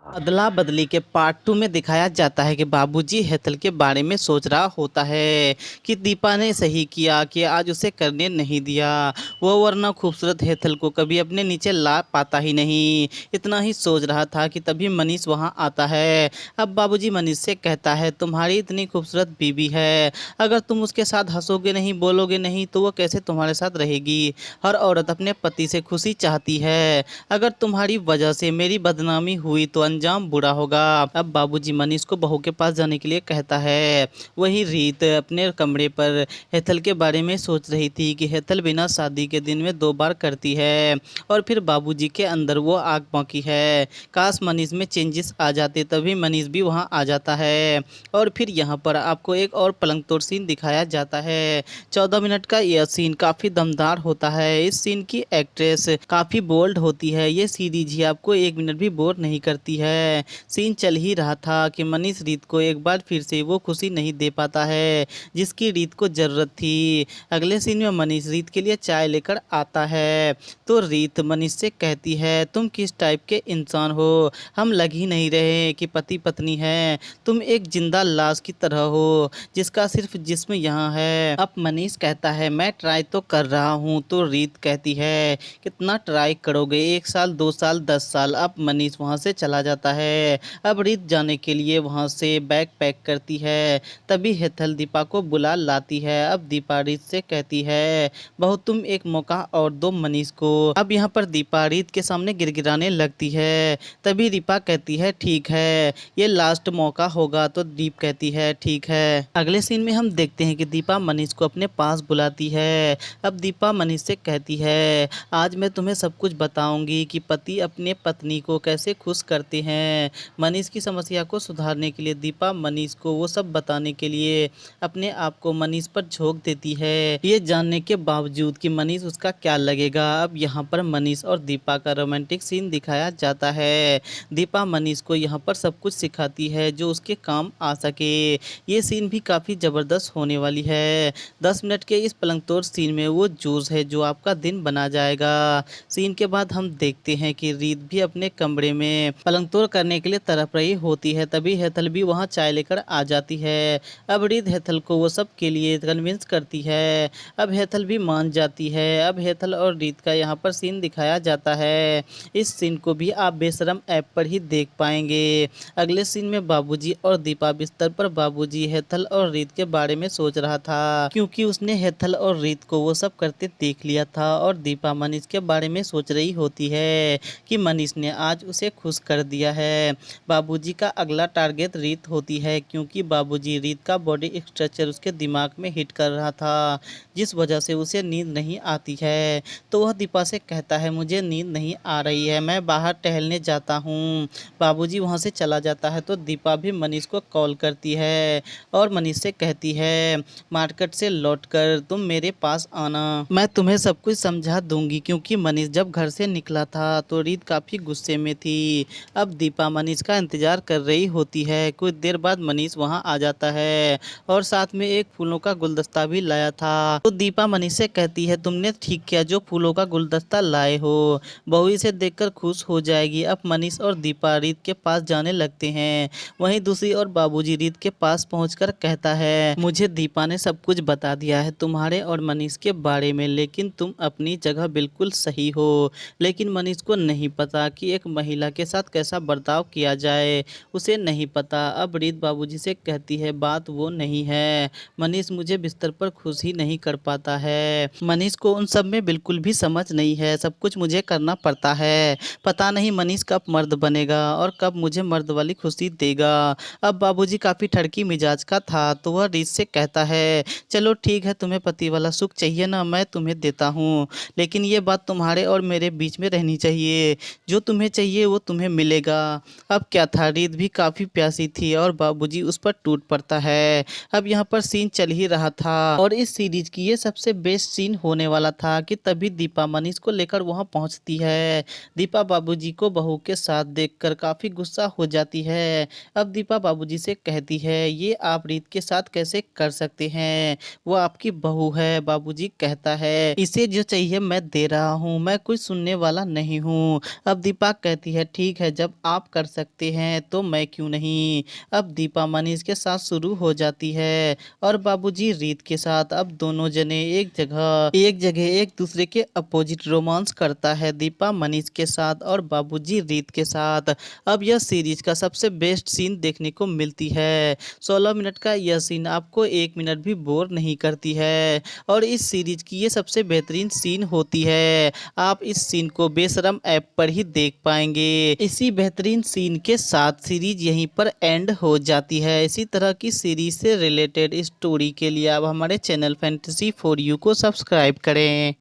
अदला बदली के पार्ट 2 में दिखाया जाता है कि बाबूजी हेतल के बारे में सोच रहा होता है कि दीपा ने सही किया कि आज उसे करने नहीं दिया। वो वरना खूबसूरत हेतल को कभी अपने नीचे ला पाता ही नहीं। इतना ही सोच रहा था कि तभी मनीष वहां आता है। अब बाबूजी मनीष से कहता है, तुम्हारी इतनी खूबसूरत बीवी है, अगर तुम उसके साथ हंसोगे नहीं, बोलोगे नहीं, तो वो कैसे तुम्हारे साथ रहेगी। हर औरत अपने पति से खुशी चाहती है। अगर तुम्हारी वजह से मेरी बदनामी हुई तो अंजाम बुरा होगा। अब बाबूजी मनीष को बहू के पास जाने के लिए कहता है। वही रीत अपने कमरे पर हेतल के बारे में सोच रही थी कि हेतल बिना शादी के दिन में 2 बार करती है और फिर बाबूजी के अंदर वो आग भौंकी है। काश मनीष में चेंजेस आ जाते, तभी मनीष भी वहां आ जाता है। और फिर यहाँ पर आपको एक और पलंग तोड़ सीन दिखाया जाता है। 14 मिनट का यह सीन काफी दमदार होता है। इस सीन की एक्ट्रेस काफी बोल्ड होती है। ये सीरीज ही आपको 1 मिनट भी बोर नहीं करती है। सीन चल ही रहा था कि मनीष रीत को एक बार फिर से वो खुशी नहीं दे पाता है जिसकी रीत को जरूरत थी। अगले सीन में मनीष रीत के लिए चाय लेकर आता है तो रीत मनीष से कहती है, तुम किस टाइप के इंसान हो, हम लग ही नहीं रहे कि पति पत्नी है। तुम एक जिंदा लाश की तरह हो जिसका सिर्फ जिस्म यहाँ है। अब मनीष कहता है, मैं ट्राई तो कर रहा हूँ। तो रीत कहती है, कितना ट्राई करोगे, 1 साल, 2 साल, 10 साल। अब मनीष वहाँ से चला जाता है। अब रीत जाने के लिए वहाँ से बैग पैक करती है। तभी हेतल दीपा को बुला लाती है। अब दीपा रीत से कहती है, बहू तुम एक मौका और दो मनीष को। अब यहाँ पर दीपा रीत के सामने गिड़गिड़ाने लगती है। तभी दीपा कहती है, ठीक है, ये लास्ट मौका होगा। तो दीप कहती है, ठीक है। अगले सीन में हम देखते हैं कि दीपा मनीष को अपने पास बुलाती है। अब दीपा मनीष से कहती है, आज मैं तुम्हें सब कुछ बताऊंगी कि पति अपने पत्नी को कैसे खुश करते हैं। मनीष की समस्या को सुधारने के लिए दीपा मनीष को वो सब बताने के लिए अपने आप को मनीष पर झोंक देती है, ये जानने के बावजूद कि मनीष उसका क्या लगेगा। अब यहाँ पर मनीष और दीपा का रोमांटिक सीन दिखाया जाता है। दीपा मनीष को यहाँ पर सब कुछ सिखाती है जो उसके काम आ सके। ये सीन भी काफ़ी ज़बरदस्त होने वाली है। 10 मिनट के इस पलंग तोड़ सीन में वो जोश है जो आपका दिन बना जाएगा। सीन के बाद हम देखते हैं कि रीत भी अपने कमरे में पलंग तोड़ करने के लिए तड़प रही होती है। तभी हेतल भी वहां चाय लेकर आ जाती है। अब रीत हेतल को वो सब के लिए कन्विंस करती है। अब हेतल भी मान जाती है। अब हेतल और रीत का यहाँ पर सीन दिखाया जाता है। इस सीन को भी आप बेशरम ऐप पर ही देख पाएंगे। अगले सीन में बाबूजी और दीपा बिस्तर पर बाबूजी हेतल और रीत के बारे में सोच रहा था क्योंकि उसने हेतल और रीत को वो सब करते देख लिया था। और दीपा मनीष के बारे में सोच रही होती है कि मनीष ने आज उसे खुश कर दिया है। बाबूजी का अगला टारगेट रीत होती है क्योंकि बाबूजी रीत का बॉडी स्ट्रक्चर उसके दिमाग में हिट कर रहा था जिस वजह से उसे नींद नहीं आती है। तो वह दीपा से कहता है, मुझे नींद नहीं आ रही है, मैं बाहर टहलने जाता हूँ। बाबूजी वहाँ से चला जाता है तो दीपा भी मनीष को कॉल करती है और मनीष से कहती है, मार्केट से लौटकर तुम मेरे पास आना, मैं तुम्हें सब कुछ समझा दूंगी। क्योंकि मनीष जब घर से निकला था तो रीत काफ़ी गुस्से में थी। अब दीपा मनीष का इंतजार कर रही होती है। कुछ देर बाद मनीष वहां आ जाता है और साथ में एक फूलों का गुलदस्ता भी लाया था। तो दीपा मनीष से कहती है, तुमने ठीक किया जो फूलों का गुलदस्ता लाए हो, बहू इसे देखकर खुश हो जाएगी। अब मनीष और दीपा रीत के पास जाने लगते हैं। वहीं दूसरी ओर बाबूजी रीत के पास पहुंचकर कहता है, मुझे दीपा ने सब कुछ बता दिया है तुम्हारे और मनीष के बारे में, लेकिन तुम अपनी जगह बिल्कुल सही हो। लेकिन मनीष को नहीं पता कि एक महिला के साथ कैसा बर्ताव किया जाए, उसे नहीं पता। अब रीत बाबूजी से कहती है, बात वो नहीं है, मनीष मुझे बिस्तर पर खुश ही नहीं कर पाता है। मनीष को उन सब में बिल्कुल भी समझ नहीं है, सब कुछ मुझे करना पड़ता है। पता नहीं मनीष कब मर्द बनेगा और कब मुझे मर्द वाली खुशी देगा। अब बाबूजी काफ़ी ठड़की मिजाज का था तो वह रीत से कहता है, चलो ठीक है, तुम्हें पति वाला सुख चाहिए ना, मैं तुम्हें देता हूँ, लेकिन ये बात तुम्हारे और मेरे बीच में रहनी चाहिए, जो तुम्हें चाहिए वो तुम्हें मिलेगा। अब क्या था, रीत भी काफ़ी प्यासी थी और बाबूजी उस पर टूट पड़ता है। अब यहाँ पर सीन चल ही रहा था और इस सीरीज की ये सबसे बेस्ट सीन होने वाला था कि तभी दीपा मनीष को लेकर वहाँ पहुँचती है। दीपा बाबूजी को बहू के साथ देखकर काफ़ी गुस्सा हो जाती है। अब दीपा बाबूजी से कहती है, ये आप रीत के साथ कैसे कर सकते हैं, वो आपकी बहू है। बाबूजी कहता है, इसे जो चाहिए मैं दे रहा हूँ, मैं कुछ सुनने वाला नहीं हूँ। अब दीपा कहती है, ठीक है, जब जब आप कर सकते हैं तो मैं क्यों नहीं। अब दीपा मनीष के साथ शुरू हो जाती है और बाबूजी रीत के साथ। अब दोनों जने एक जगह एक दूसरे के अपोजिट रोमांस करता है, दीपा मनीष के साथ और बाबूजी रीत के साथ। अब यह सीरीज का सबसे बेस्ट सीन देखने को मिलती है। 16 मिनट का यह सीन आपको 1 मिनट भी बोर नहीं करती है और इस सीरीज की ये सबसे बेहतरीन सीन होती है। आप इस सीन को बेशरम ऐप पर ही देख पाएंगे। इसी बेहतरीन सीन के साथ सीरीज यहीं पर एंड हो जाती है। इसी तरह की सीरीज से रिलेटेड स्टोरी के लिए आप हमारे चैनल फैंटेसी फॉर यू को सब्सक्राइब करें।